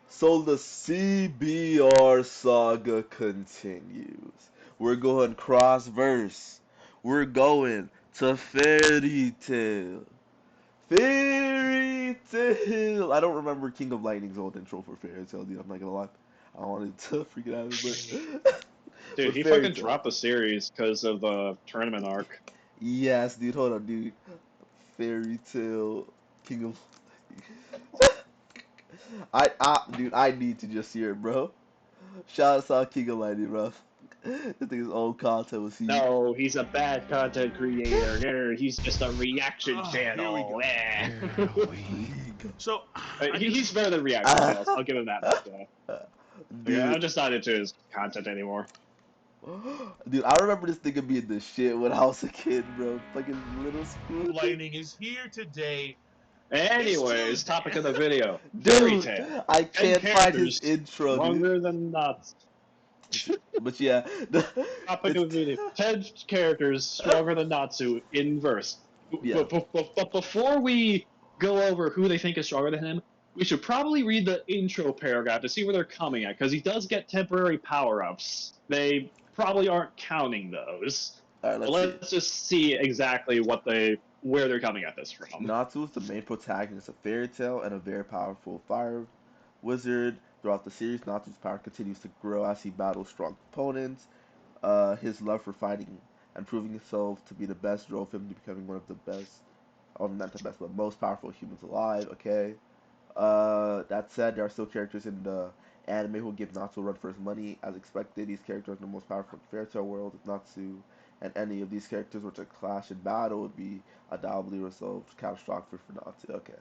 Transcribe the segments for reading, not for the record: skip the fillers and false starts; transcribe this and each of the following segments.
So the CBR saga continues. We're going cross-verse. We're going to Fairy Tale. Fairy Tale! I don't remember King of Lightning's old intro for Fairy Tale, dude. I'm not gonna lie. I wanted to freak it out, but Dude, but he Fairy fucking Tale. dropped the series because of the tournament arc. Yes, dude. Hold on, dude. Fairy Tale, King of. Dude, I need to just hear it, bro. Shout out to King of Lightning, bro. This thing is old content with you. No, he's a bad content creator. He's just a reaction Oh, here we channel. go. Eh. Here we go. So, I just He's better than reaction channels. I'll give him that much. Yeah, I'm Dude, just not into his content anymore. dude, I remember this thing being the shit when I was a kid, bro. Fucking little school. Lightning is here today. It's Anyways, Tuesday. topic of the video: Fairy Dude, Tale. I 10 can't find his characters intro, dude. stronger than nuts. But yeah, Topic it's of the video: 10 characters stronger than NaTsU in verse. yeah. But before we go over who they think is stronger than him, we should probably read the intro paragraph to see where they're coming at, because he does get temporary power-ups. They probably aren't counting those. All right, But let's see. let's just see exactly where they're coming at this from. Natsu is the main protagonist of Fairy Tale and a very powerful fire wizard. Throughout the series, Natsu's power continues to grow as he battles strong opponents. His love for fighting and proving himself to be the best drove him to becoming one of the best, or not the best, but most powerful humans alive. Okay. That said, there are still characters in the anime who give Natsu a run for his money. As expected, these characters are the most powerful in the Fairy Tale world. If Natsu and any of these characters were to clash in battle, it would be undoubtedly resolved catastrophic for Natsu. Okay.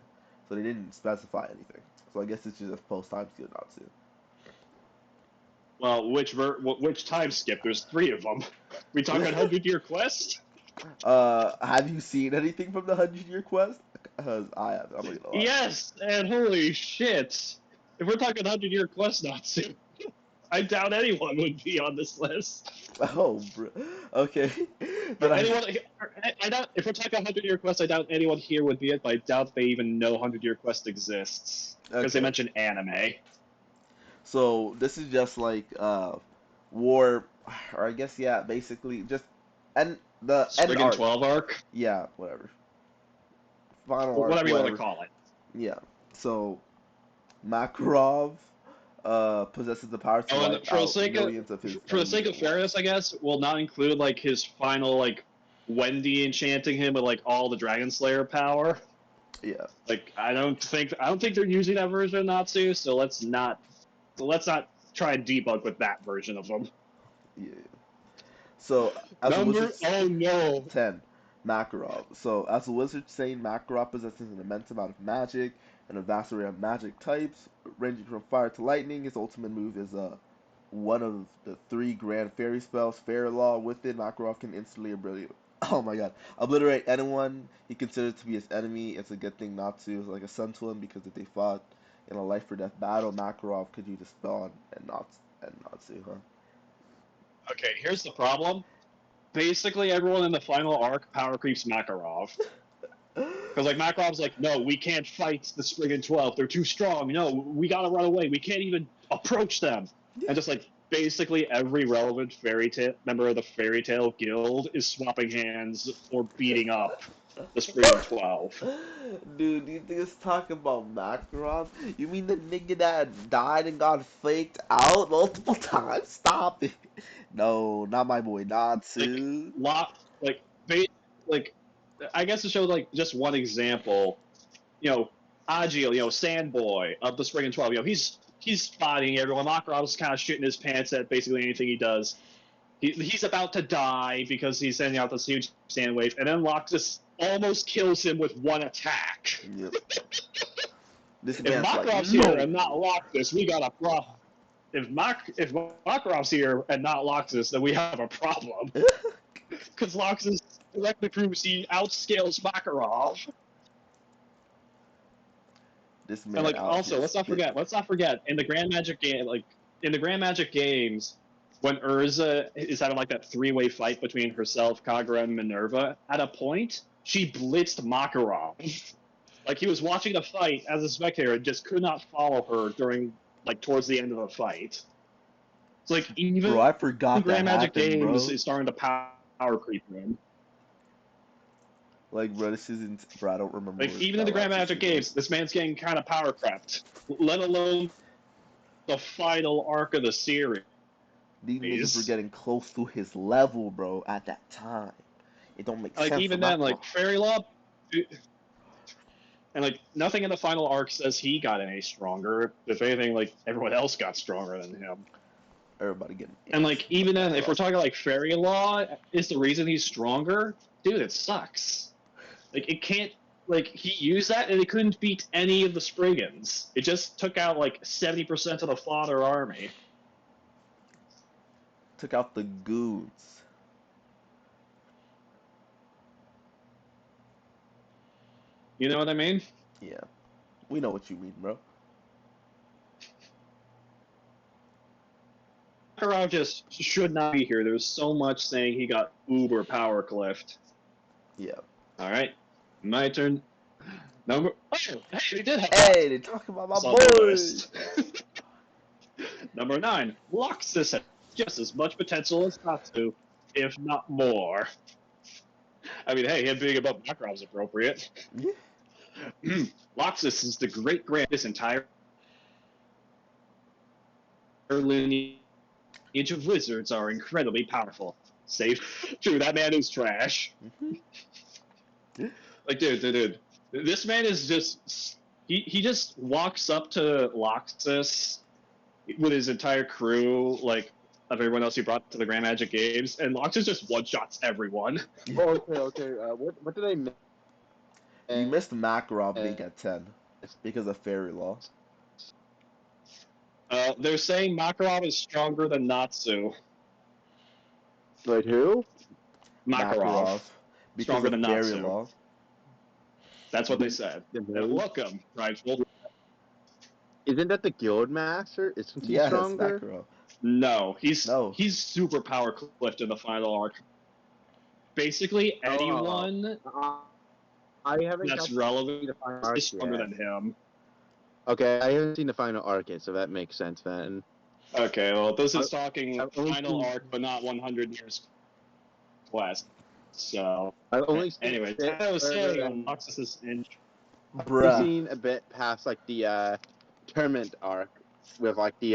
So they didn't specify anything. So I guess it's just a post-time skip Natsu. Well, which time skip? There's 3 of them. We talking 100-year quest? Have you seen anything from the 100-Year Quest? Because I have. I'm not gonna lie. Yes, and holy shit! If we're talking 100-year quest, Natsu, I doubt anyone would be on this list. Oh, bro. Okay. Or Then anyone, I doubt, if we're talking 100-year quest, I doubt anyone here would be it, but I doubt they even know 100-year quest exists. Because they okay. mentioned anime. So this is just like war, or I guess yeah, basically just and the end Spriggan arc. 12 arc? Yeah, whatever. Final arc, Whatever you want to whatever. call it. Yeah. So Makarov possesses the power to Oh, and wipe out millions of his for the enemies sake of at once. fairness, I guess, we'll not include, like, his final, like, Wendy enchanting him with, like, all the Dragon Slayer power. Yeah. Like, I don't think they're using that version of Natsu, so let's not try and debug with that version of them. Yeah. So as a Number wizard, oh no. 10. Makarov. So, as a wizard saying, Makarov possesses an immense amount of magic and a vast array of magic types, ranging from fire to lightning. His ultimate move is one of the 3 grand fairy spells, Fairy Law. With it, Makarov can instantly oh my god, obliterate anyone he considers to be his enemy. It's a good thing not to. It's like a son to him, because if they fought in a life or death battle, Makarov could use the spell and not to, huh? Okay, here's the problem. Basically, everyone in the final arc power creeps Makarov. Because, like, Makarov's like, no, we can't fight the Spriggan 12. They're too strong. No, we gotta run away. We can't even approach them. And just, like, basically every relevant fairy tale member of the Fairy Tale Guild is swapping hands or beating up the Spriggan 12. Dude, you think it's talking about Makarov? You mean the nigga that died and got faked out multiple times? Stop it. No, not my boy Like, Natsu. like, like, I guess to show, like, just one example, you know, Agil, Sandboy of the Spriggan 12, he's fighting everyone. Makarov's kind of shitting his pants at basically anything he does. He's about to die because he's sending out this huge sand wave, and then Loxus almost kills him with one attack. Yep. This If man's like, Makarov's here and not Loxus, we got a problem. If Makarov's here and not Loxus, then we have a problem. Because Loxus directly proves he outscales Makarov. This man And, like, out also, here let's not forget, in the Grand Magic game, like, in the Grand Magic games, when Urza is having, like, that 3-way fight between herself, Kagura, and Minerva, at a point, she blitzed Makarov. Like, he was watching the fight as a spectator and just could not follow her during like towards the end of the fight. It's like even Bro, I forgot that Grand Magic happened, Games bro. is starting to power creep him. Like, bro, this isn't. Bro, I don't remember. Like even in the Grand Magic Games, this man's getting kind of power crept. Let alone the final arc of the series. These niggas were getting close to his level, bro, at that time. It don't make like sense. even then, like Fairy Law, and like nothing in the final arc says he got any stronger. If anything, like everyone else got stronger than him. Everybody getting. And like even then, if we're talking like Fairy Law is the reason he's stronger, dude, it sucks. Like it can't. Like he used that and it couldn't beat any of the Spriggans. It just took out like 70% of the fodder army. Took out the goons. You know what I mean? Yeah, we know what you mean, bro. Makarov just should not be here. There's so much saying he got uber power cliffed. Yeah. All right, my turn. Number. Oh, hey, they did have. Hey, they talking about my boys. Number 9, Loxus has just as much potential as NaTsU, if not more. I mean, hey, him being above Makarov's appropriate. Yeah. Loxus is the great-grand this entire lineage of wizards are incredibly powerful. Safe. True, that man is trash. Like, dude. This man is just... He just walks up to Loxus with his entire crew, like, of everyone else he brought to the Grand Magic Games, and Loxus just one-shots everyone. Oh, okay. What did I miss? You missed Makarov being at 10 because of Fairy Law. They're saying Makarov is stronger than NaTsU. Wait, who? Makarov. Because Stronger of than Fairy NaTsU. Law. That's what they said. Welcome, Rightful. Isn't that the guild master? Isn't he Yes, stronger? Makarov. No, he's No. super power clipped in the final arc. Basically, anyone I haven't that's seen relevant the final arc is stronger yet. than him. Okay, I haven't seen the final arc yet, so that makes sense then. Okay, well, this is talking I've only final seen- arc, but not 100 years quest. So, I've only seen anyway, a bit I was further saying than- Loxus is in. I've Bruh. seen a bit past like the tournament arc with like the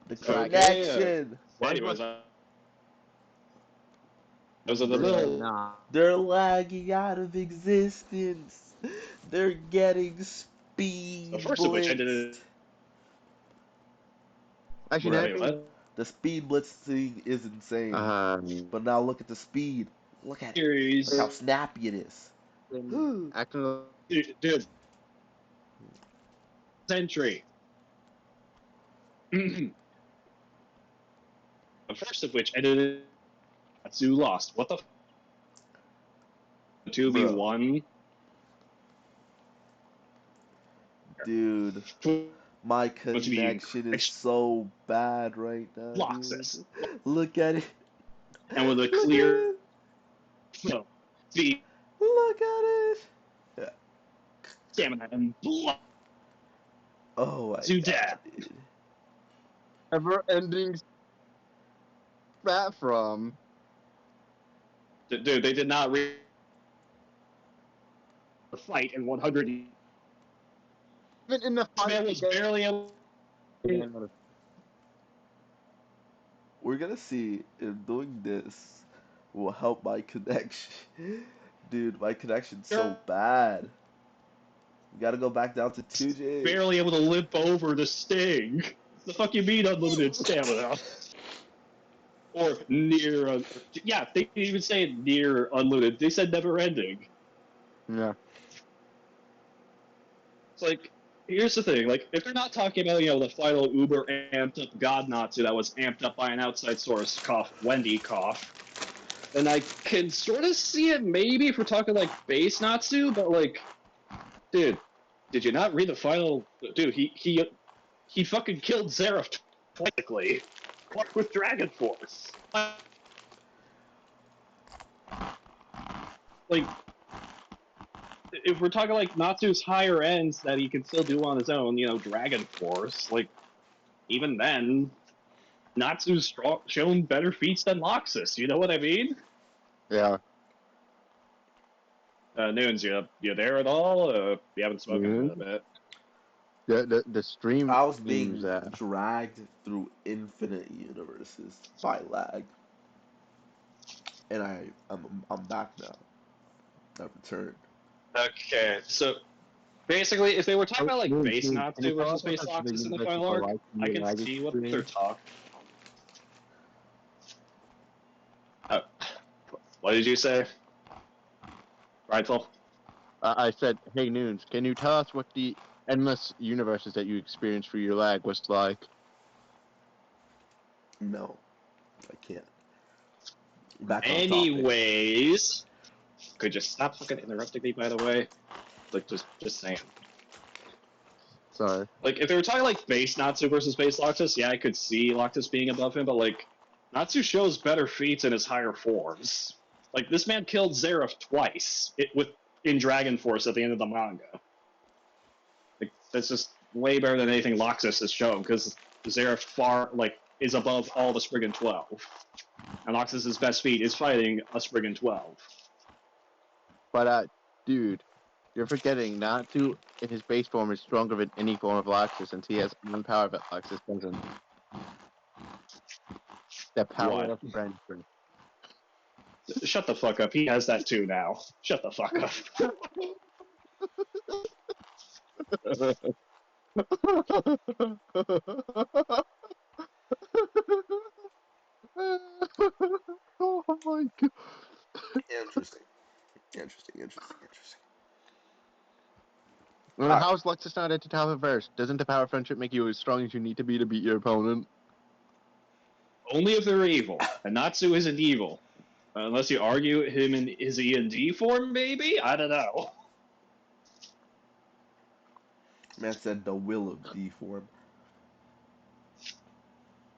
The Okay, connection. Anyways, those are the little. Nah. They're lagging out of existence. They're getting speed The first of which ended blitzed. Actually, Wait, what? The speed blitzing is insane. But now look at the speed. Look at it. Series. Look how snappy it is. Acting Dude. Century. The first of which ended in NaTsU lost. What the 2v1? Dude, my connection is so bad right now. Loxus. Dude. Look at it. And with a Look clear at no, the Look at it. stamina and blood Oh my to god. death. Dude. ever-ending that from. Dude, they did not fight in 100 years. Even in the This man was barely able. We're gonna see if doing this will help my connection. Dude, my connection's so bad. We gotta go back down to 2G. Barely able to limp over the sting. The fuck you mean unlimited stamina? Or near, yeah, they didn't even say near unlimited. They said never ending. Yeah. It's like, here's the thing, like, if they're not talking about, the final uber amped up God NaTsU that was amped up by an outside source, cough, Wendy, cough, then I can sort of see it maybe if we're talking, like, base NaTsU, but, like, dude, did you not read the final, dude, he fucking killed Zeref, technically, with Dragon Force. Like, if we're talking like NaTsU's higher ends that he can still do on his own, Dragon Force, like, even then, NaTsU's shown better feats than Loxus. You know what I mean? Yeah. Noons, you there at all? You haven't spoken in a bit. The stream I was seems being dragged through infinite universes by lag, and I'm back now. I've returned. Okay, so basically, if they were talking about like base Can you NaTsU tell versus us what base the Loxus in the universes final are arc, like in I your can lag see what they're experience? talking. Uh, what did you say, Rightful? I said, hey, Noons, can you tell us what the endless universes that you experienced for your lag was like? No, I can't. Back on topic. Anyways, could you stop fucking interrupting me, by the way? Like, just saying. Sorry. Like, if they were talking like base NaTsU versus base Loxus, yeah, I could see Loxus being above him, but like, NaTsU shows better feats in his higher forms. Like, this man killed Zeref twice in Dragon Force at the end of the manga. Like, that's just way better than anything Loxus has shown, because Zeref is above all the Spriggan 12. And Loxus's best feat is fighting a Spriggan 12. But, dude, you're forgetting Natsu in his base form is stronger than any form of Loxus since he has one power that Loxus doesn't. The power What? of friendship. Shut the fuck up. He has that too now. Shut the fuck up. Oh my god. Interesting. Interesting. How is Loxus not at the top of verse? Doesn't the power of friendship make you as strong as you need to be beat your opponent? Only if they're evil. And NaTsU isn't evil. Unless you argue him in his E&D form, maybe? I don't know. Man said the will of D form.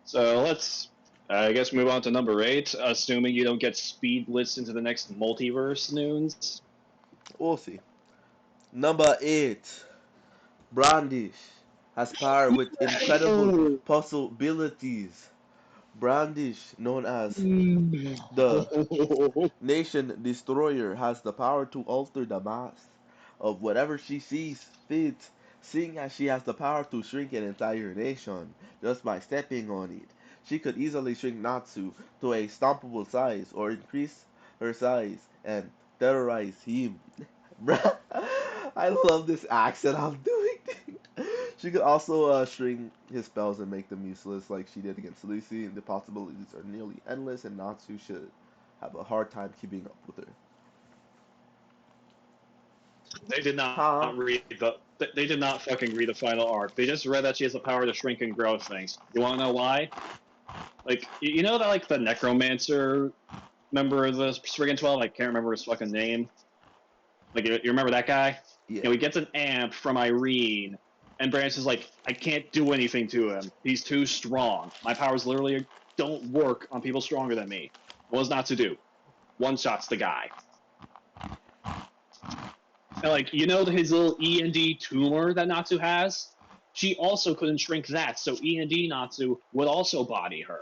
So let's, I guess, move on to number 8, assuming you don't get speed blitzed into the next multiverse, Noons. We'll see. Number 8. Brandish has power with incredible possibilities. Brandish, known as the Nation Destroyer, has the power to alter the mass of whatever she sees fit, seeing as she has the power to shrink an entire nation just by stepping on it. She could easily shrink NaTsU to a stompable size or increase her size and terrorize him. Bruh, I love this accent I'm doing. She could also shrink his spells and make them useless like she did against Lucy. The possibilities are nearly endless and Natsu should have a hard time keeping up with her. They did Huh? not read the. They did not fucking read the final arc. They just read that she has the power to shrink and grow things. You want to know why? Like, you know that like the Necromancer member of the Spriggan 12? I can't remember his fucking name. Like, you remember that guy? Yeah. You know, he gets an amp from Irene, and Branch is like, I can't do anything to him. He's too strong. My powers literally don't work on people stronger than me. What not to do? One shots the guy. And like, you know his little E&D tumor that NaTsU has? She also couldn't shrink that, so E&D NaTsU would also body her.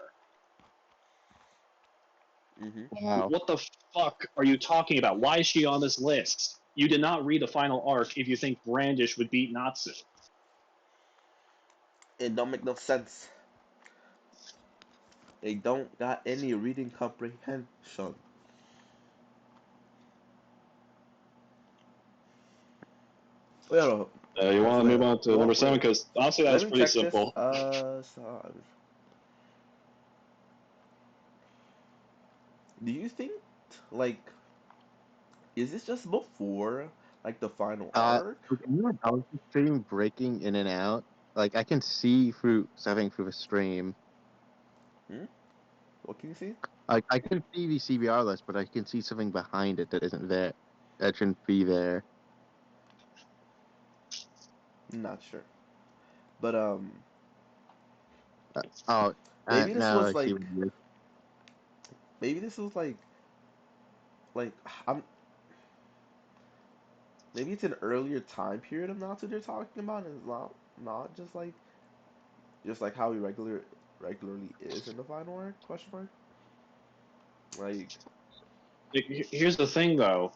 Wow. What the fuck are you talking about? Why is she on this list? You did not read the final arc if you think Brandish would beat NaTsU. It don't make no sense. They don't got any reading comprehension. Well, You want to move on to number 7? Because honestly, let that's me pretty check this. simple. Do you think, like, is this just before, like, the final arc? I was just stream breaking in and out. Like, I can see through something through the stream. What can you see? I can see the CBR list, but I can see something behind it that isn't there. That shouldn't be there. Not sure. But, maybe this now I was, see like, what it is. maybe this was, like, maybe it's an earlier time period of Natsu they're talking about, and it's not just, like, just like how he regularly is in the final arc? Question mark. Like, Here's the thing, though.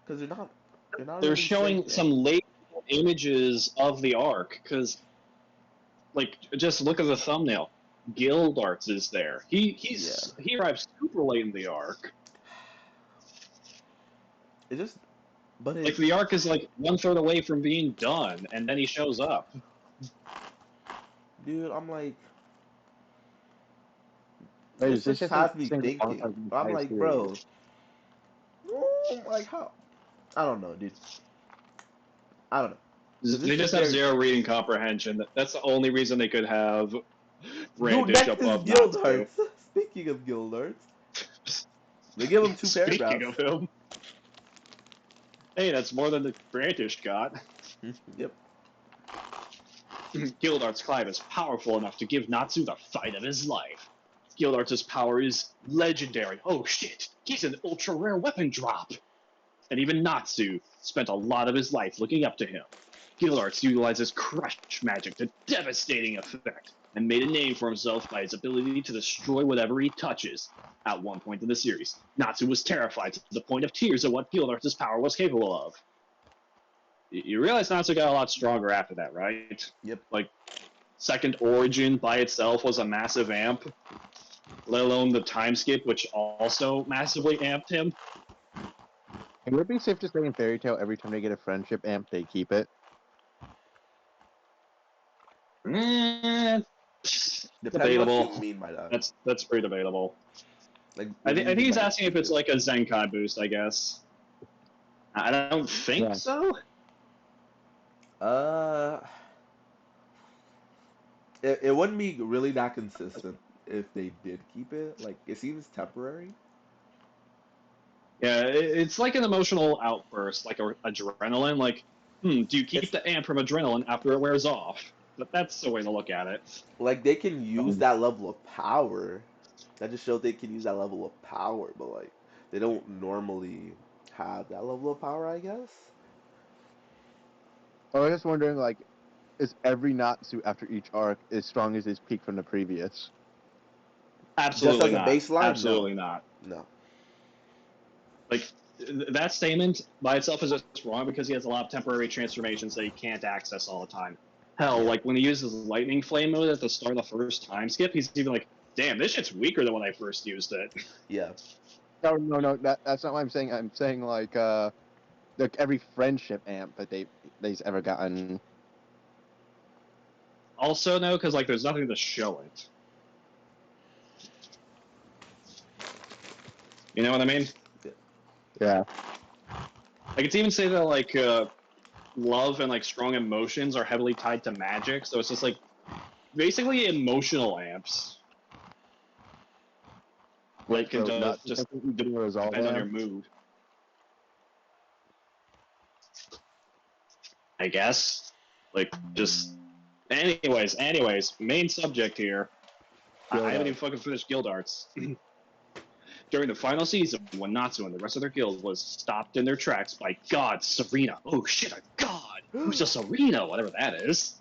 because they're not They're really saying showing it. some late images of the arc, because, like, just look at the thumbnail. Gildarts is there. He arrives super late in the arc. It just, but Like, the arc is like 1/3 away from being done, and then he shows up. dude, I'm like, Wait, this is this just just has an me single arc thinking. of the I'm entire like, bro, series? like how? I don't know, dude. I don't know. 'Cause They this is just have their zero reading comprehension. That's the only reason they could have dude. Brandish Next is above NaTsU. Gildarts. Speaking of Gildarts, they give him two Speaking paragraphs. of him, hey, that's more than the Brandish got. Yep. Gildart's Clive is powerful enough to give NaTsU the fight of his life. Gildart's power is legendary. Oh shit, he's an ultra rare weapon drop. And even NaTsU spent a lot of his life looking up to him. Gildarts utilizes crush magic to devastating effect, and made a name for himself by his ability to destroy whatever he touches. At one point in the series, NaTsU was terrified to the point of tears at what Gildarts' power was capable of. You realize NaTsU got a lot stronger after that, right? Yep. Like, Second Origin by itself was a massive amp, let alone the time skip, which also massively amped him. And would it be safe to say in Fairy Tail, every time they get a friendship amp, they keep it? Depends Debatable. what you mean by that. That's pretty debatable. Like, I what do you think mean he's by asking if it's keep it? like a Zenkai boost, I guess. I don't think Yeah. so. Uh, it wouldn't be really that consistent if they did keep it. Like, it seems temporary. Yeah, it's like an emotional outburst, like adrenaline. Like, do you keep It's the amp from adrenaline after it wears off? But that's the way to look at it. like they can use Um, that level of power. That just shows they can use that level of power, but like they don't normally have that level of power, I guess. I was just wondering, like, is every NaTsU after each arc as strong as his peak from the previous? Just Absolutely as a not. baseline, no, Absolutely not. no. Like, that statement by itself is just wrong because he has a lot of temporary transformations that he can't access all the time. Hell, Yeah. like when he uses lightning flame mode at the start of the first time skip, he's even like, damn, this shit's weaker than when I first used it. Yeah. No, that's not what I'm saying. I'm saying like every friendship amp that they've ever gotten. Also, no, because like there's nothing to show it. You know what I mean? Yeah. I could even say that like love and like strong emotions are heavily tied to magic, so it's just like basically emotional amps. Like can So not just didn't resolve depend on your amp. mood. I guess. Like just anyways, main subject here. I haven't even fucking finished Gildarts. During the final season, when NaTsU and the rest of their guild was stopped in their tracks by God Serena. Oh shit, a god! Who's a Serena? Whatever that is.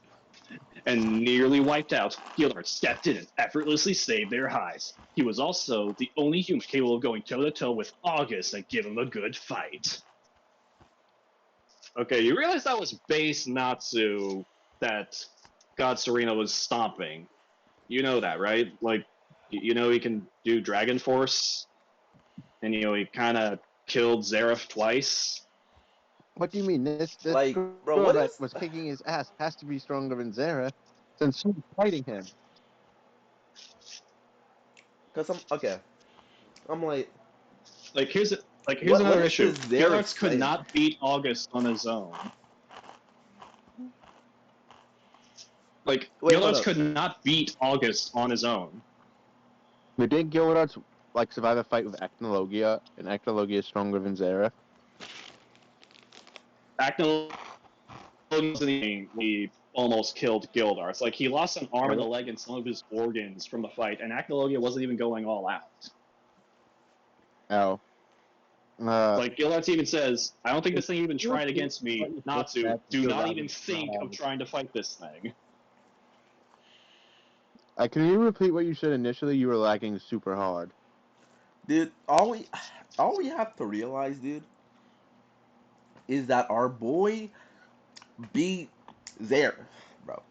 And nearly wiped out, Gildart stepped in and effortlessly saved their highs. He was also the only human capable of going toe-to-toe with August and give him a good fight. Okay, you realize that was base NaTsU that God Serena was stomping. You know that, right? Like, you know he can do Dragon Force, and you know he kind of killed Zareth twice. What do you mean? This Like, bro, girl what that is? was kicking his ass has to be stronger than Zara, since she was fighting him. Cause I'm okay. I'm Like here's what another is issue. this Zara Gildarts could saying? not beat August on his own. Like Wait, hold Gildarts up. could not beat August on his own. But didn't Gildarts like survive a fight with Acnologia, and Acnologia is stronger than Zara? Acnologia he almost killed Gildarts. Like he lost an arm and a leg and some of his organs from the fight, and Acnologia wasn't even going all out. Oh. Like Gildarts even says, I don't think this thing even tried against me. NaTsU, do not even think of trying to fight this thing. Can you repeat what you said initially? You were lagging super hard. Dude, all we have to realize, dude, is that our boy beat Zare, bro.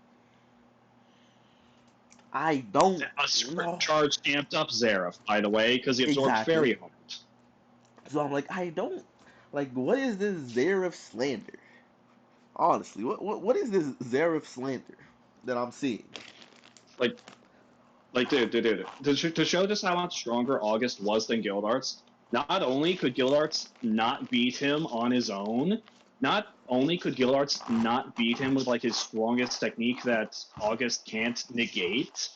I don't A know supercharged, amped up Zareth, by the way, because he absorbed exactly. Fairy Heart. So I'm like, I don't like. What is this Zare slander? Honestly, what is this Zare slander that I'm seeing? Like, dude. To show just how much stronger August was than Gildarts, not only could Gildarts not beat him on his own, not only could Gildarts not beat him with like his strongest technique that August can't negate,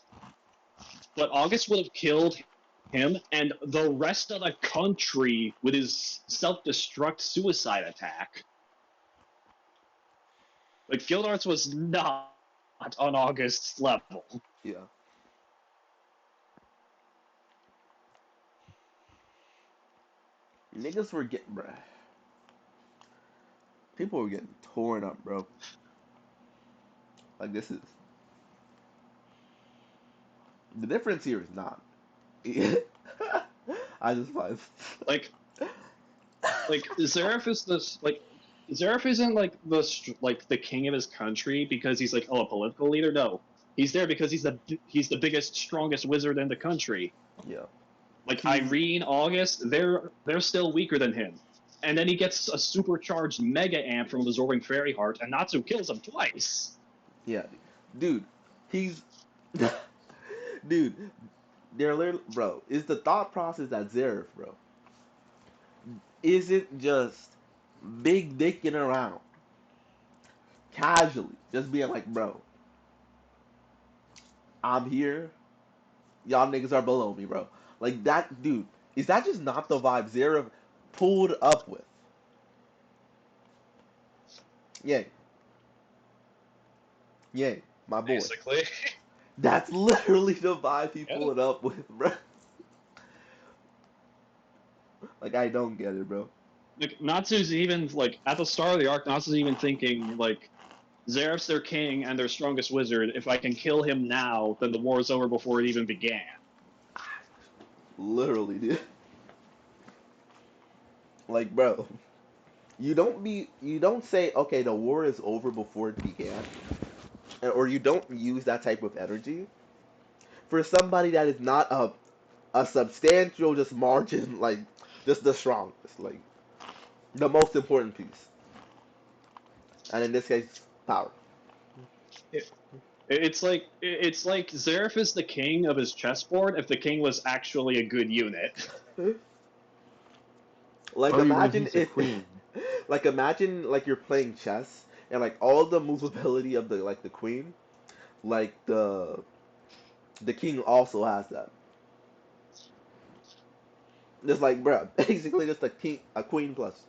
but August would have killed him and the rest of the country with his self-destruct suicide attack. Like Gildarts was not on August's level. Yeah. Niggas were getting, bruh. People were getting torn up, bro. Like this is the difference here is not. I just find Like Zareth is this like Zareth isn't like the king of his country because he's like a political leader. No, he's there because he's the biggest, strongest wizard in the country. yeah. Like He's Irene, August, they're still weaker than him. And then he gets a supercharged mega amp from absorbing Fairy Heart, and NaTsU kills him twice. yeah, dude. He's dude. They're literally, bro. Is the thought process that Zeref, bro? Is it just big dicking around casually, just being like, bro, I'm here. Y'all niggas are below me, bro. Like that, dude. Is that just not the vibe Zeref pulled up with? Yeah, yeah, my boy. Basically. That's literally the vibe he Yeah. pulled up with, bro. Like I don't get it, bro. Like NaTsU's even like at the start of the arc, NaTsU's even thinking like Zareth's their king and their strongest wizard. If I can kill him now, then the war is over before it even began. Literally, dude. Like, bro, you don't say okay, the war is over before it began, or you don't use that type of energy for somebody that is not a substantial just margin, like just the strongest, like the most important piece, and in this case, power. It's like Zareth is the king of his chessboard if the king was actually a good unit. Like Oh, you mean imagine he's a if, queen? like imagine like you're playing chess and like all the movability of the queen, like the king also has that. Just like, bruh, basically just a queen plus.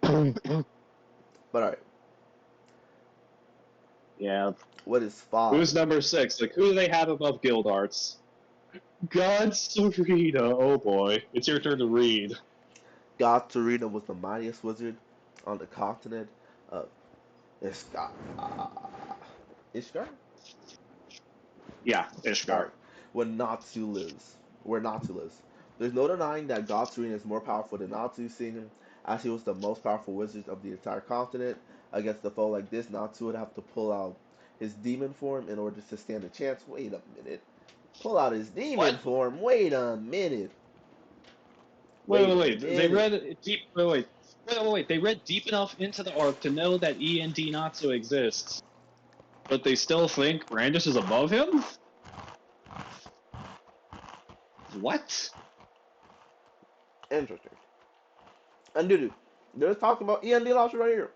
But alright, Yeah. what is five? Who's number 6? Like who do they have above Gildarts? God Serena. Oh boy. It's your turn to read. God Torino was the mightiest wizard on the continent of Ishgar. Ishgar? Yeah, Ishgar. Alright, when Natsu lives, where Natsu lives. There's no denying that God Serena is more powerful than Natsu, seeing as he was the most powerful wizard of the entire continent. Against a foe like this, Natsu would have to pull out his demon form in order to stand a chance. Wait a minute. Pull out his demon What? form? Wait a minute. Wait, Wait wait, a wait. They minute. read deep. Wait, wait. Wait, wait, wait. They read deep enough into the arc to know that END Natsu exists, but they still think Brandis is above him? What? Interesting. And dude, they're talking about END lost right here.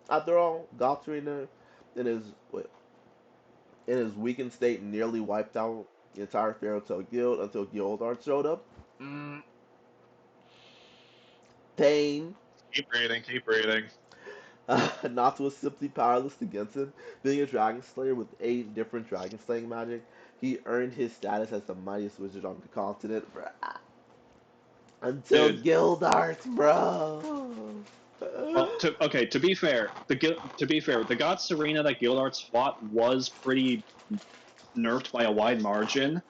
After all, God Serena in his wait, in his weakened state nearly wiped out the entire Fairy Tail Guild until Gildart showed up. Mm, Pain. Keep reading, keep reading. Natsu was simply powerless against him. Being a dragon slayer with 8 different dragon slaying magic, he earned his status as the mightiest wizard on the continent. Bruh. Until Dude, Gildart, bro. Well, to be fair, the God Serena that Gildarts fought was pretty nerfed by a wide margin.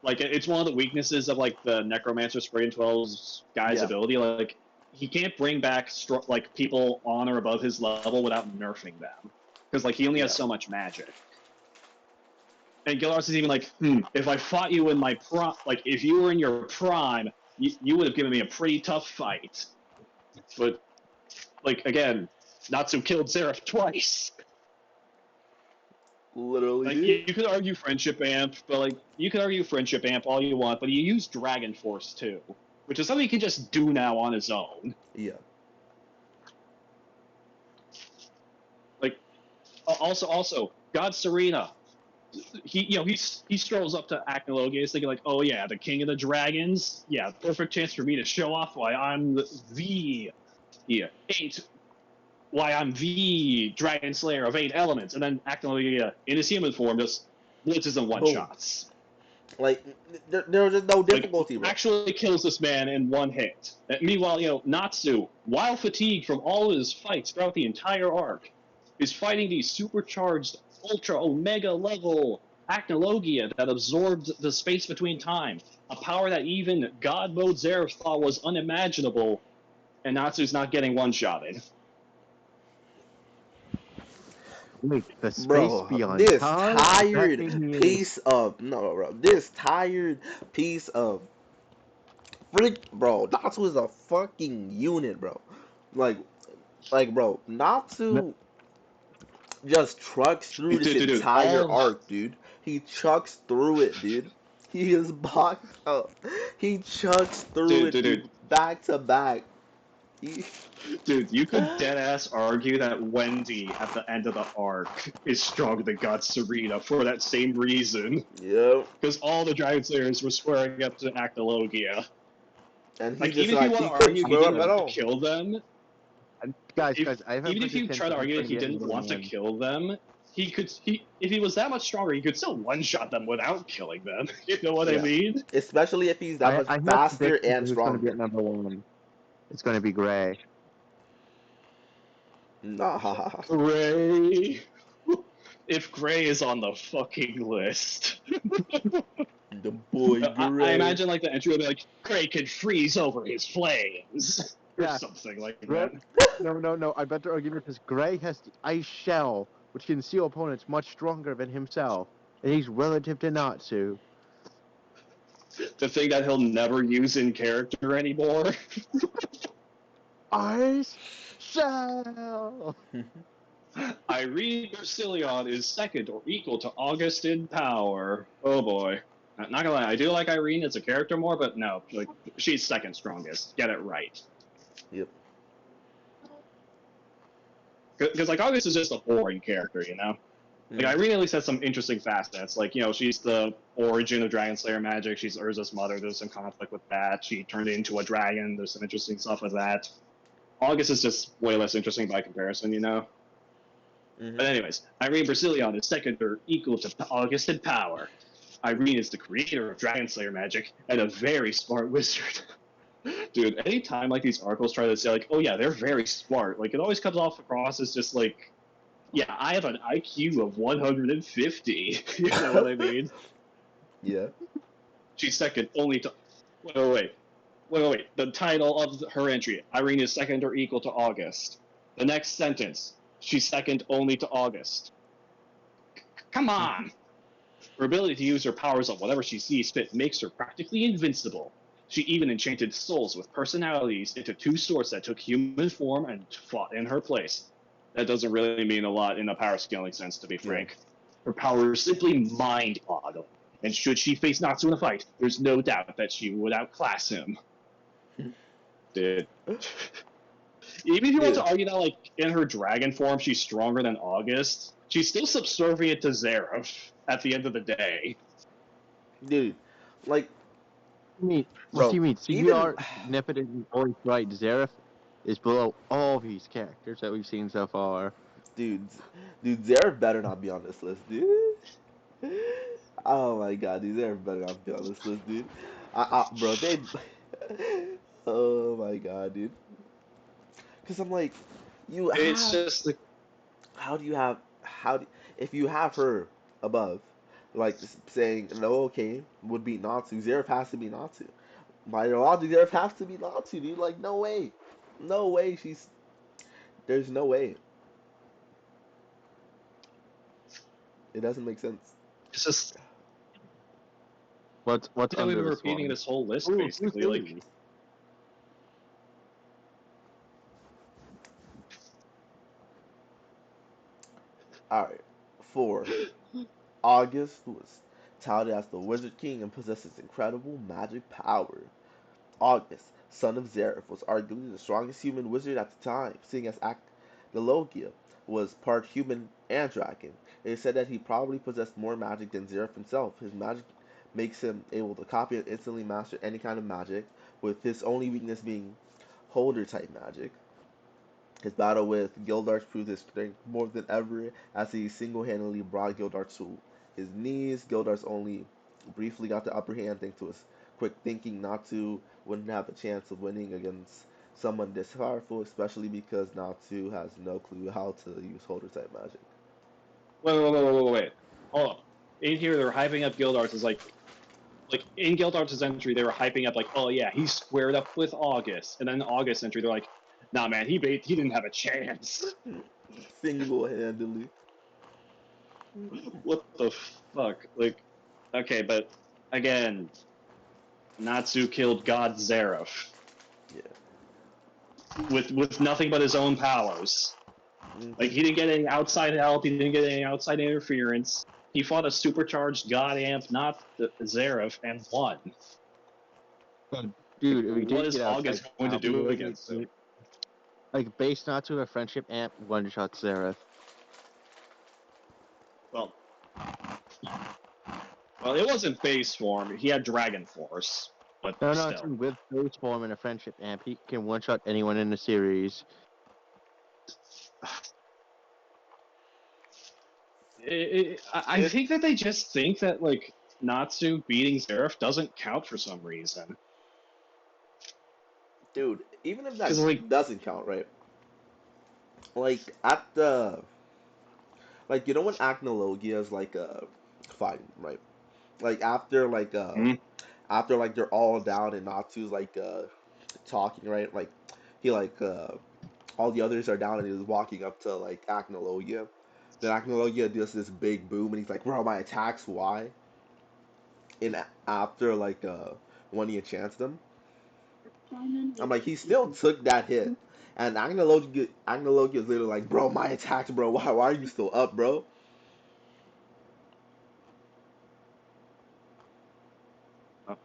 Like it's one of the weaknesses of like the Necromancer Spriggan 12's guy's Yeah. ability. Like he can't bring back like people on or above his level without nerfing them, because like he only has Yeah. so much magic. And Gildarts is even like, if I fought you in my prime, like if you were in your prime, you would have given me a pretty tough fight. But like again, NaTsU killed Seraph twice. Literally, Like dude. you could argue friendship amp, but like you could argue friendship amp all you want, but he used Dragon Force too, which is something he can just do now on his own. Yeah. Like also God Serena, he strolls up to Acnologius thinking like, oh yeah, the King of the Dragons, yeah, perfect chance for me to show off why I'm the Dragon Slayer of 8 elements, and then Acnologia in his human form just blitzes and one Boom. shots. Like there was just no difficulty, like, bro. actually kills this man in one hit. Meanwhile, NaTsU, while fatigued from all of his fights throughout the entire arc, is fighting these supercharged ultra omega level Acnologia that absorbed the space between time, a power that even God Mode Zeref thought was unimaginable, and NaTsU's not getting one-shotted. Wait, the space Bro, beyond this time? That tired thing is. piece of no, bro. This tired piece of freak, bro. Natsu is a fucking unit, bro. Like, bro. Natsu just trucks through this Dude, entire arc, dude. He chucks through it, dude. He is blocked up. He chucks through it, dude, dude. Back to back. He... Dude, you could deadass argue that Wendy at the end of the arc is stronger than God Serena for that same reason. Yep. Because all the Dragon Slayers were squaring up to Acnologia. And he Like, just even if you want he to couldn't argue he square up didn't at want to all. kill them, Guys, I have even if you predictions try to that he's argue that gonna he get didn't another want to one. kill them, if he was that much stronger, he could still one-shot them without killing them. You know what I Yeah. mean? Especially if he's that much I have faster predictions and who's gonna be stronger. at number one. It's gonna be Gray. Nah. Gray. If Gray is on the fucking list. The boy I Gray. imagine like the entry will be like, Gray can freeze over his flames. Or Yeah. something like Gray, that. no. I bet the argument is Gray has the ice shell, which can seal opponents much stronger than himself, and he's relative to NaTsU. The thing that he'll never use in character anymore. Ice shell. Irene Bercillion is second or equal to August in power. Oh boy. Not gonna lie, I do like Irene as a character more, but no, like she's second strongest. Get it right. Yep. Because like August is just a boring character, you know. Like Irene at least has some interesting facets. Like she's the origin of Dragon Slayer magic. She's Urza's mother. There's some conflict with that. She turned into a dragon. There's some interesting stuff with that. August is just way less interesting by comparison, you know. Mm-hmm. But anyways, Irene Bercillion is second or equal to August in power. Irene is the creator of Dragon Slayer magic and a very smart wizard. Dude, anytime like these articles try to say like, oh yeah, they're very smart, like it always comes off across as just like, yeah, I have an IQ of 150. You know what I mean? Yeah. She's second only to. Wait. The title of her entry: Irene is second or equal to August. The next sentence: she's second only to August. Come on! Her ability to use her powers on whatever she sees fit makes her practically invincible. She even enchanted souls with personalities into 2 swords that took human form and fought in her place. That doesn't really mean a lot in a power scaling sense, to be frank. Her power is simply mind-boggling, and should she face NaTsU in a fight, there's no doubt that she would outclass him. Dude. Even if you want to argue that, like, in her dragon form, she's stronger than August, she's still subservient to Zeref at the end of the day. Dude, like, What bro, do you mean? even- CBR, Nipid, and always right. Zeref is below all these characters that we've seen so far. dude, Zeref better not be on this list, dude. Oh my god, dude, Zeref better not be on this list, dude. Bro, they Oh my god, dude. Because I'm like, you It's have. just the How do you have. How do. If you have her above, like saying, no, okay, would be Natsu. Zeref has to be Natsu. By your logic, Zeref has to be Natsu, dude. Like, no way. No way. There's no way. It doesn't make sense. it's just What's that we've under been the repeating swan? this whole list Ooh, basically. Like, Susie. Alright. 4. August was touted as the Wizard King and possesses incredible magic power. August, son of Zeref, was arguably the strongest human wizard at the time, seeing as Acnologia was part human and dragon. It is said that he probably possessed more magic than Zeref himself. His magic makes him able to copy and instantly master any kind of magic, with his only weakness being holder type magic. His battle with Gildarts proved his strength more than ever as he single-handedly brought Gildarts to his knees. Gildarts only briefly got the upper hand thanks to his quick thinking. NaTsU wouldn't have a chance of winning against someone this powerful, especially because NaTsU has no clue how to use holder type magic. wait. Hold up. In here, they're hyping up Gildarts as like in Gildarts' entry, they were hyping up like, oh yeah, he squared up with August, and then August entry, they're like, nah, man, he didn't have a chance. Single-handedly. What the fuck? Like, okay, but again, NaTsU killed God Zeref Yeah. with nothing but his own powers. Like, Hmm. he didn't get any outside help. He didn't get any outside interference. He fought a supercharged God Amp, not Zeref, and won. But, dude, if he What did is get outside August going to help, he do wasn't against him? like based not to a friendship amp one shot Zareth. Well, well, it wasn't base form. He had Dragon Force, but No, it's still. with base form and a friendship amp. He can one shot anyone in the series. I think that they just think that like NaTsU beating Zeref doesn't count for some reason. Dude, even if Because like, that doesn't count, right? Like, at the. Like, you know when Acnologia is like fighting, right? Like hmm? after like they're all down and Natsu's like talking, right? Like he like all the others are down and he's walking up to like Acnologia. Then Acnologia does this big boom and he's like, bro, my attacks why? And after like when he enchants them, I'm like, he still took that hit. And Acnologia is literally like, bro, my attacks, bro, why are you still up, bro?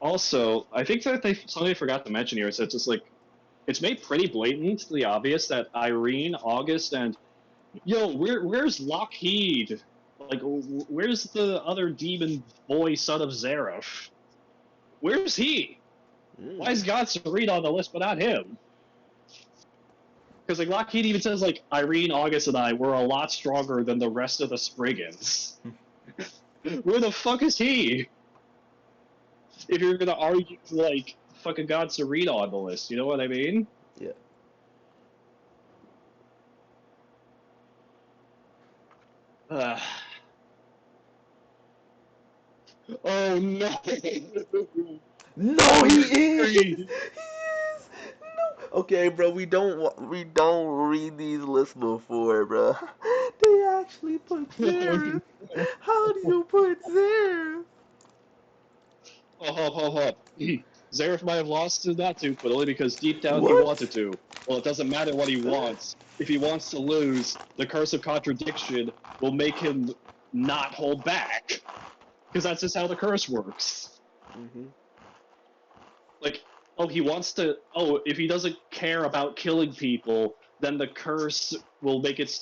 Also, I think that somebody forgot to mention here is that just like it's made pretty blatantly obvious that Irene, August, and where's Lockheed? Like, where's the other demon boy son of Zeref? Where's he? Why Mm. is God Serene on the list but not him? Because like Lockheed even says like Irene, August, and I were a lot stronger than the rest of the Spriggans. Where the fuck is he? If you're gonna argue like fucking God Serene on the list, you know what I mean? Yeah. Uh, oh no! No, he is. He is. No. Okay, bro. We don't read these lists before, bro. They actually put Zeref. How do you put Zeref? Hop. Zareth might have lost to NaTsU, but only because deep down he wanted What? to. Well, it doesn't matter what he wants. If he wants to lose, the curse of contradiction will make him not hold back. Because that's just how the curse works. Hmm. Like, oh, he wants to. Oh, if he doesn't care about killing people, then the curse will make it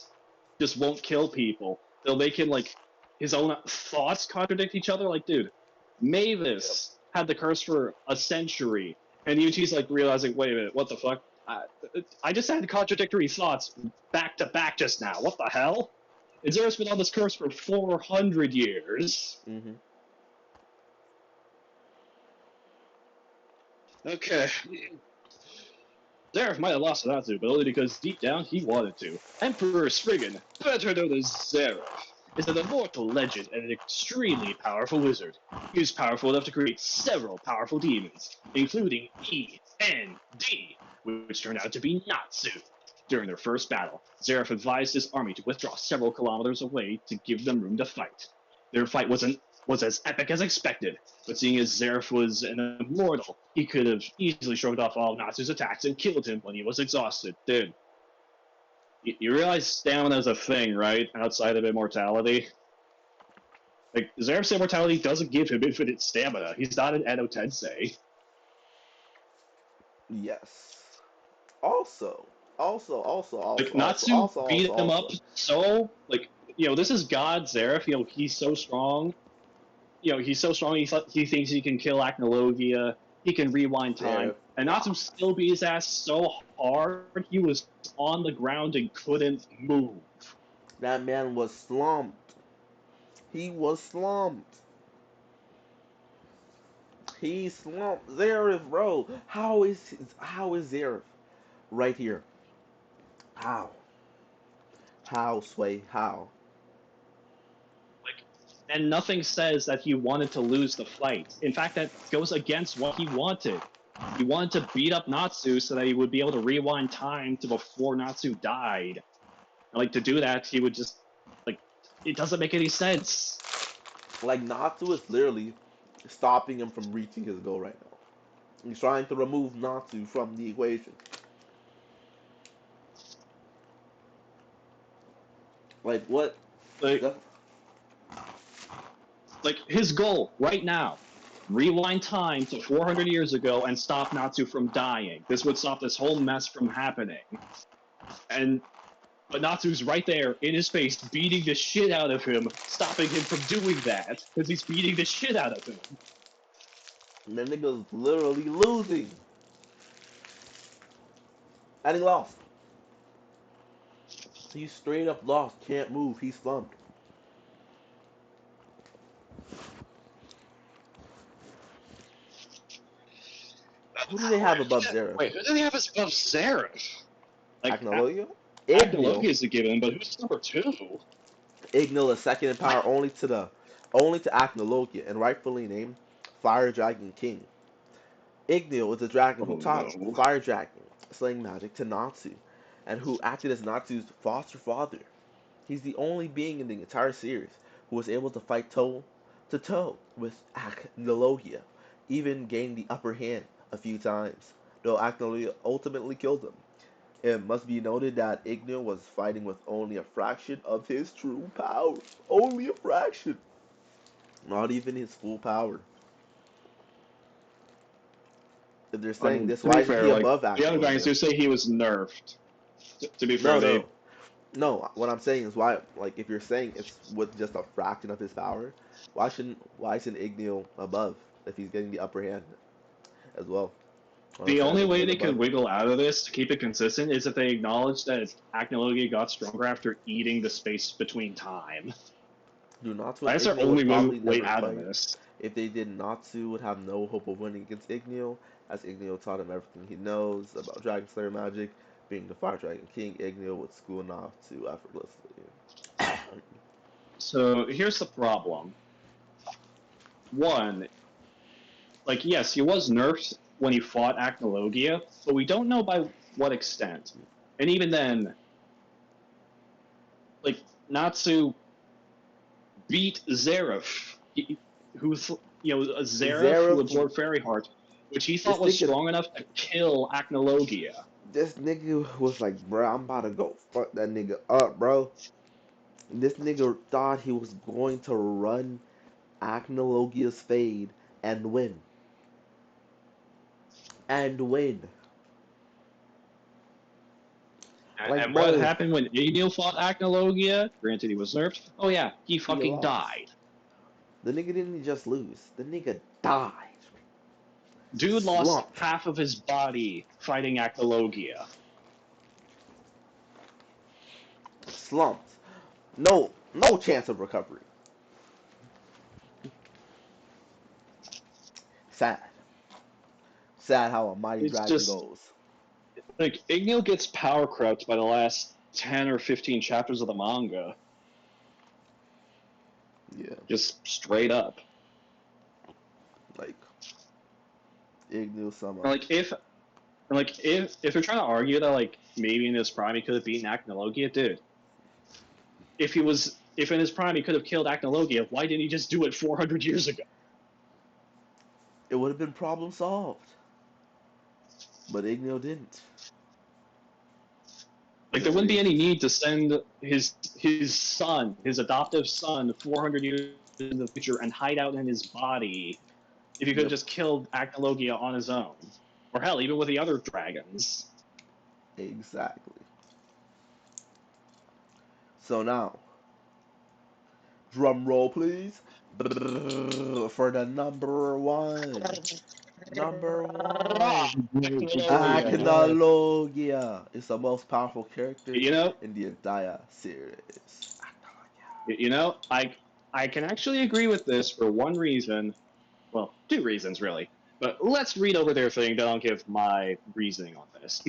just won't kill people. They'll make him like his own thoughts contradict each other. Like, dude, Yep. Mavis had the curse for a century, and Yuji's like realizing, wait a minute, what the fuck? I just had contradictory thoughts back to back just now. What the hell? And Zerus been on this curse for 400 years. Hmm. Okay. Zeref might have lost to Natsu, but only because deep down he wanted to. Emperor Spriggan, better known as Zeref, is an immortal legend and an extremely powerful wizard. He was powerful enough to create several powerful demons, including E, N, D, which turned out to be Natsu. During their first battle, Zeref advised his army to withdraw several kilometers away to give them room to fight. Their fight was as epic as expected, but seeing as Zeref was an immortal, he could have easily shrugged off all of Natsu's attacks and killed him when he was exhausted. Dude, you realize stamina is a thing, right? Outside of immortality? Like, Zeref's immortality doesn't give him infinite stamina. He's not an Edo Tensei. Yes. Also, also, also, Like, also, also, Natsu also, beat also, him up also. so, like, this is God Zeref. He's so strong. He's so strong. He thinks he can kill Acnologia. He can rewind time. Zeref And Natsu lost. still beat his ass so hard he was on the ground and couldn't move. That man was slumped. He was slumped. He slumped. Zeref, bro. How is Zeref right here? How? How, Sway? How? Like, and nothing says that he wanted to lose the fight. In fact, that goes against what he wanted. He wanted to beat up Natsu so that he would be able to rewind time to before Natsu died. And, like, to do that, he would just, like, it doesn't make any sense. Like Natsu is literally stopping him from reaching his goal right now. He's trying to remove Natsu from the equation. Like what? Like, The, like his goal right now, rewind time to 400 years ago and stop Natsu from dying. This would stop this whole mess from happening. And but Natsu's right there in his face, beating the shit out of him, stopping him from doing that because he's beating the shit out of him. the nigga's literally losing. And he lost. He's straight up lost. Can't move. He's slumped. Who do they have above Zeref? Wait, who do they have as above Zeref? Like, Agnologia? Acnologia Ignil. is a given, but who's number two? Ignil is second in power only to Agnologia and rightfully named Fire Dragon King. Ignil is a dragon who Oh taught no. Fire Dragon slaying magic to Natsu, and who acted as Natsu's foster father. He's the only being in the entire series who was able to fight toe to toe with Agnologia, even gaining the upper hand a few times, though Agnologia ultimately killed him. It must be noted that Ignil was fighting with only a fraction of his true power. Only a fraction. Not even his full power. If they're I saying mean, this, to be why isn't fair, he like, above the other guys Agnologia? who say he was nerfed. To be fair, No, they. no. No, what I'm saying is why, like, if you're saying it's with just a fraction of his power, why isn't Ignil above if he's getting the upper hand as well? I don't The understand. only way Ignil's they could above him. wiggle out of this to keep it consistent is if they acknowledge that Acnologia got stronger after eating the space between time. Do Natsu and That's their Ignil only would probably way never out of fight. this. If they did, Natsu would have no hope of winning against Ignil, as Ignil taught him everything he knows about Dragon Slayer magic. Being the Fire Dragon King, Ignil would school Natsu effortlessly. So here's the problem. One, like, yes, he was nerfed when he fought Acnologia, but we don't know by what extent. And even then, like, Natsu beat Zeref, who's, a Zeref who Zeref, absorbed Fairy Heart, which he this thought was nigga, strong enough to kill Acnologia. this nigga was like, bro, I'm about to go fuck that nigga up, bro. This nigga thought he was going to run Acnologia's fade and win. And win. Like, And what bro, happened when Ignil fought Acnologia? Granted, he was nerfed. Oh yeah, he he fucking lost. died. The nigga didn't just lose. The nigga died. Dude lost Slumped. half of his body fighting Acnologia. Slumped. No chance of recovery. Sad. Sad how a mighty It's dragon just goes. Like, Igneo gets power crept by the last 10 or 15 chapters of the manga. Yeah, Just straight up. like Igneo Sama. If you're trying to argue that, like, maybe in his prime he could have beaten Acnologia, dude. If in his prime he could have killed Acnologia, why didn't he just do it 400 years ago? It would have been problem solved. But Igneo didn't. Like, there wouldn't be any need to send his son, his adoptive son, 400 years in the future and hide out in his body if he could have just killed Acnologia on his own. Or hell, even with the other dragons. Exactly. So now, drum roll please. For the number one. Number one. Acnologia is the most powerful character You know, in the entire series. you know, I can actually agree with this for one reason. Well, two reasons really. But let's read over their thing, then I'll give my reasoning on this.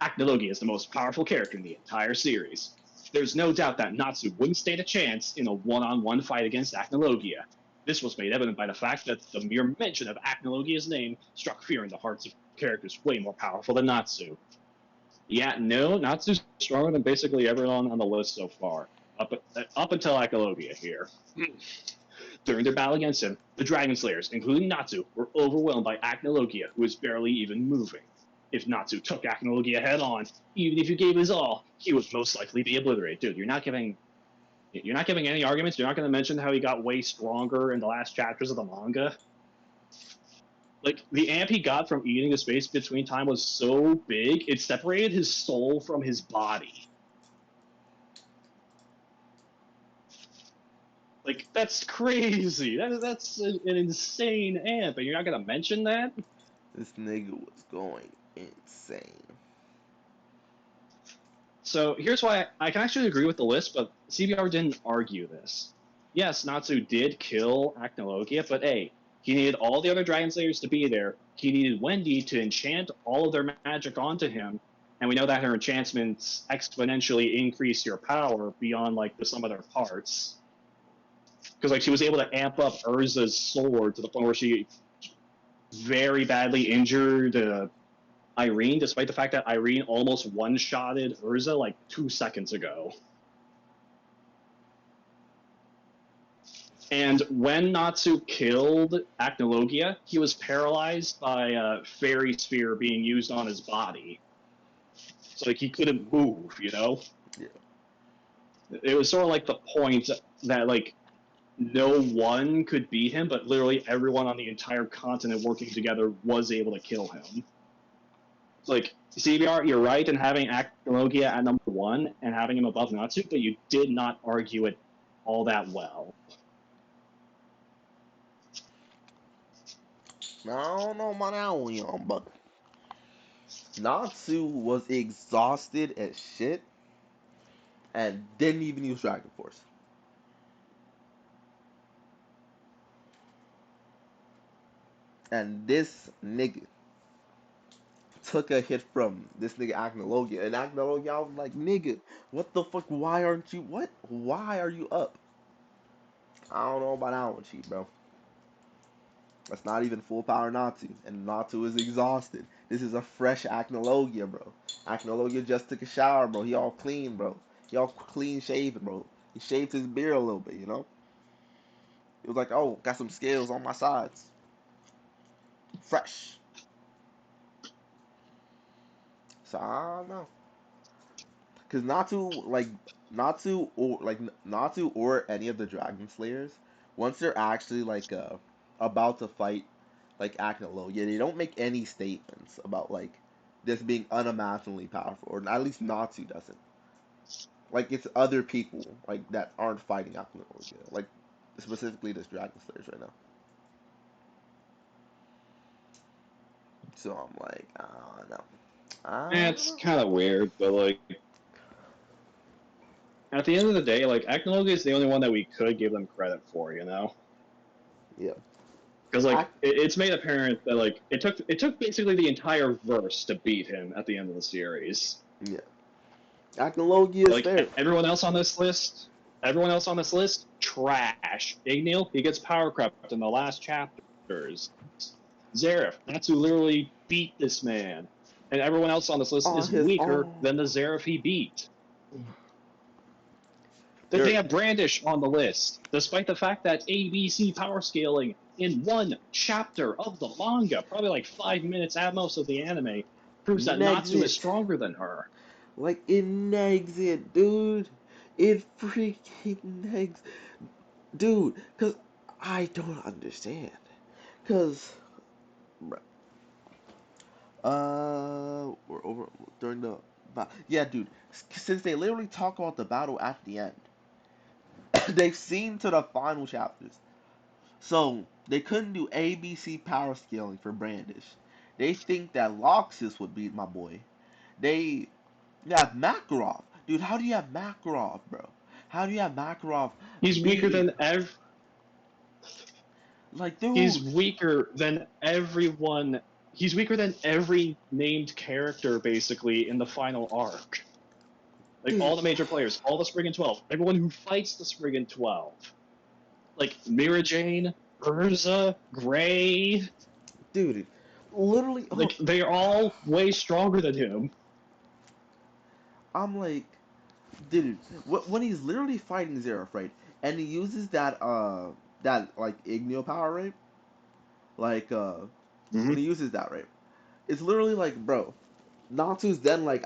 Acnologia is the most powerful character in the entire series. There's no doubt that NaTsU wouldn't stand a chance in a one-on-one fight against Acnologia. This was made evident by the fact that the mere mention of Acnologia's name struck fear in the hearts of characters way more powerful than NaTsU. Yeah, no, NaTsU's stronger than basically everyone on the list so far, up until Acnologia here. During their battle against him, the Dragon Slayers, including NaTsU, were overwhelmed by Acnologia, who was barely even moving. If NaTsU took Acnologia head on, even if he gave his all, he would most likely be obliterated. Dude, you're not giving any arguments. You're not going to mention how he got way stronger in the last chapters of the manga. Like, the amp he got from eating the space between time was so big, it separated his soul from his body. Like, that's crazy. That's an insane amp, and you're not going to mention that? This nigga was going insane. So here's why I can actually agree with the list, but CBR didn't argue this. Yes, NaTsU did kill Acnologia, but hey, he needed all the other Dragon Slayers to be there. He needed Wendy to enchant all of their magic onto him, and we know that her enchantments exponentially increase your power beyond like the sum of their parts. Because like she was able to amp up Urza's sword to the point where she very badly injured Irene, despite the fact that Irene almost one-shotted Urza like 2 seconds ago. And when NaTsU killed Acnologia, he was paralyzed by a fairy sphere being used on his body. So like he couldn't move, you know? Yeah. It was sort of like the point that like no one could beat him, but literally everyone on the entire continent working together was able to kill him. Like, CBR, you're right in having Acnologia at number one and having him above NaTsU, but you did not argue it all that well. I don't know about that one, but NaTsU was exhausted as shit and didn't even use Dragon Force. And this nigga took a hit from this nigga Acnologia. And Acnologia, I was like, nigga, what the fuck? Why aren't you? What? Why are you up? I don't know about that one, Chief, bro. That's not even full power NaTsU. And NaTsU is exhausted. This is a fresh Acnologia, bro. Acnologia just took a shower, bro. He all clean, bro. He all clean shaven, bro. He shaved his beard a little bit, you know? He was like, oh, got some scales on my sides. Fresh. So I don't know. Cause NaTsU or any of the Dragon Slayers, once they're actually like about to fight like Acnologia, they don't make any statements about like this being unimaginably powerful, or at least NaTsU doesn't. Like it's other people like that aren't fighting Acnologia, like specifically this Dragon Slayers right now. So I'm like, I don't know. I don't It's know. kind of weird, but like, at the end of the day, like, Acnologia is the only one that we could give them credit for, you know? Yeah. Because I, it's made apparent that like it took basically the entire verse to beat him at the end of the series. yeah, acting low key is Like fair. everyone else on this list, trash. Ignil, he gets power crept in the last chapters. Zareth, NaTsU literally beat this man, and everyone else on this list On is his weaker own. than the Zareth he beat. There, They have Brandish on the list, despite the fact that ABC power scaling in one chapter of the manga, probably like 5 minutes at most of the anime, proves that negs NaTsU is it. stronger than her. Like, it negs it, dude. It freaking negs. Dude, because I don't understand. Because, we're over during the. Yeah, dude. Since they literally talk about the battle at the end, they've seen to the final chapters. So, they couldn't do ABC power scaling for Brandish. They think that Loxus would beat my boy. They have Makarov. Dude, how do you have Makarov, bro? How do you have Makarov He's weaker beating? than Like, he's dude. weaker than everyone. He's weaker than every named character basically in the final arc. Like Dude. all the major players, all the Spriggan 12, everyone who fights the Spriggan 12. Like Mira Jane, Urza, Gray. Dude. Literally. Oh, Like they're all way stronger than him. I'm like. Dude. When he's literally fighting Zeref, right? And he uses that, like, Igneo power, right? Like, Mm-hmm. when he uses that, right? It's literally like, bro. Natsu's then like,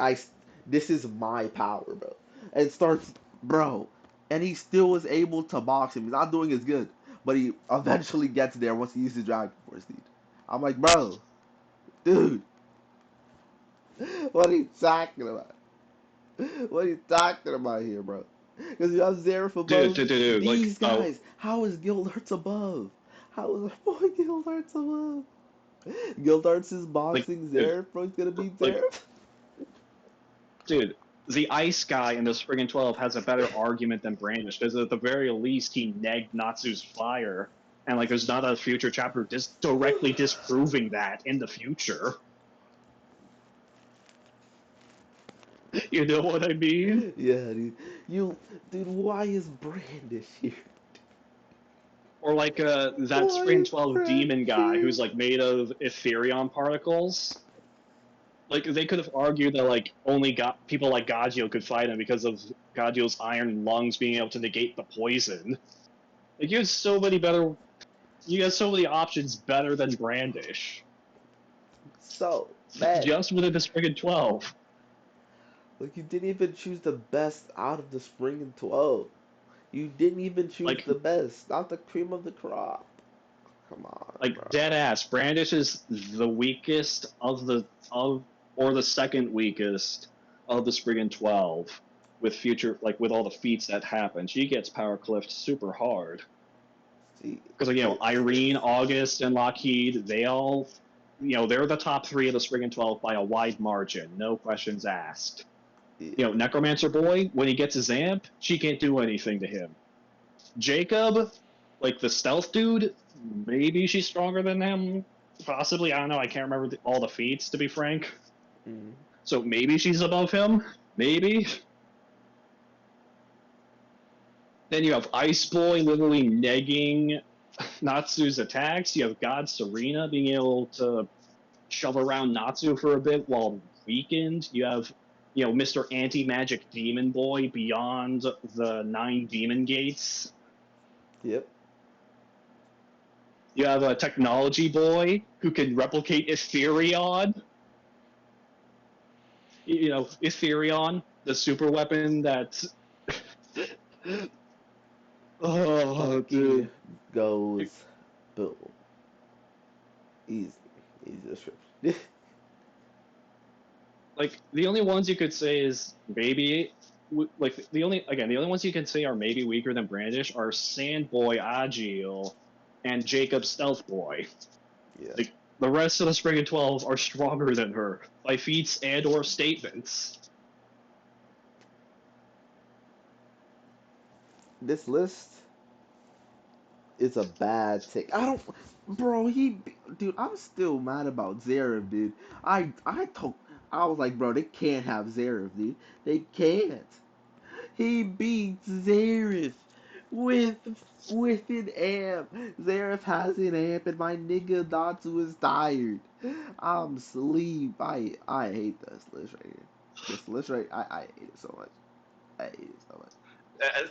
this is my power, bro. And starts, bro. And he still is able to box him. He's not doing as good, but he eventually gets there once he uses Dragon Force, dude. I'm like, bro, dude, what are you talking about? What are you talking about here, bro? Because you have Zeref above Like, these guys. How is Guildarts above? How is our boy Guildarts above? Guildarts is like, boxing Zeref, bro. He's gonna beat like, Zeref. dude, the ice guy in the Spriggan 12 has a better argument than Brandish because at the very least he negged Natsu's fire, and like there's not a future chapter directly disproving that in the future. You know what I mean? Yeah, dude. Dude, why is Brandish here? Or like that Why Spriggan is 12 demon Brandish guy here? who's like made of Ethereon particles. Like they could have argued that like only people like Gagio could fight him because of Gagio's iron lungs being able to negate the poison. Like you have so many options better than Brandish. So bad. Just within the Spriggan 12. Like, you didn't even choose the best out of the spring and 12. You didn't even choose Like the best, not the cream of the crop. Come on, bro. dead ass. Brandish is the weakest of or the second weakest of the Spriggan 12 with all the feats that happen. She gets power cliffed super hard. See, Because Irene, August, and Lockheed, they all they're the top 3 of the Spriggan 12 by a wide margin, no questions asked. yeah. Necromancer Boy, when he gets his amp, she can't do anything to him. Jacob, like the stealth dude, maybe she's stronger than him. Possibly, I don't know. I can't remember all the feats, to be frank. Mm. So maybe she's above him. Maybe. Then you have Ice Boy literally negging Natsu's attacks. You have God Serena being able to shove around Natsu for a bit while weakened. You have, Mr. Anti-Magic Demon Boy beyond the 9 demon gates. Yep. You have a Technology Boy who can replicate Ethereon. Ethereon, the super weapon that. Oh, dude. Goes boom. Easy. Easy description. Like the only ones you could say is maybe the only ones you can say are maybe weaker than Brandish are Sandboy Agile and Jacob Stealth Boy. Yeah. Like the rest of the Spriggan 12 are stronger than her by feats and or statements. This list It's a bad take. I don't, bro. Dude, I'm still mad about Zverev, dude. I told, I was like, bro, they can't have Zverev, dude. They can't. He beats Zverev with with an amp. Zverev has an amp, and my nigga NaTsU is tired. I'm asleep. I hate this list right here. This list right, I hate it so much. I hate it so much.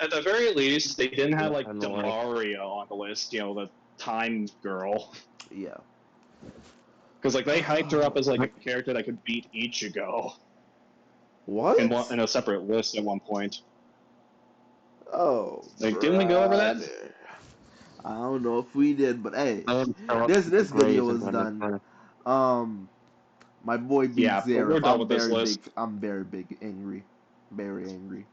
At the very least, they didn't have like I'm like, Demaria on the list. You know, the time girl. Yeah. Because like they hyped her up as like a character that could beat Ichigo What? in a separate list at one point. Oh, Like, didn't we go over that? brother. I don't know if we did, but hey, I am so this video is brazen when done. it's My boy beat Yeah, but we're Zverev. done with this list. I'm very big angry, very angry.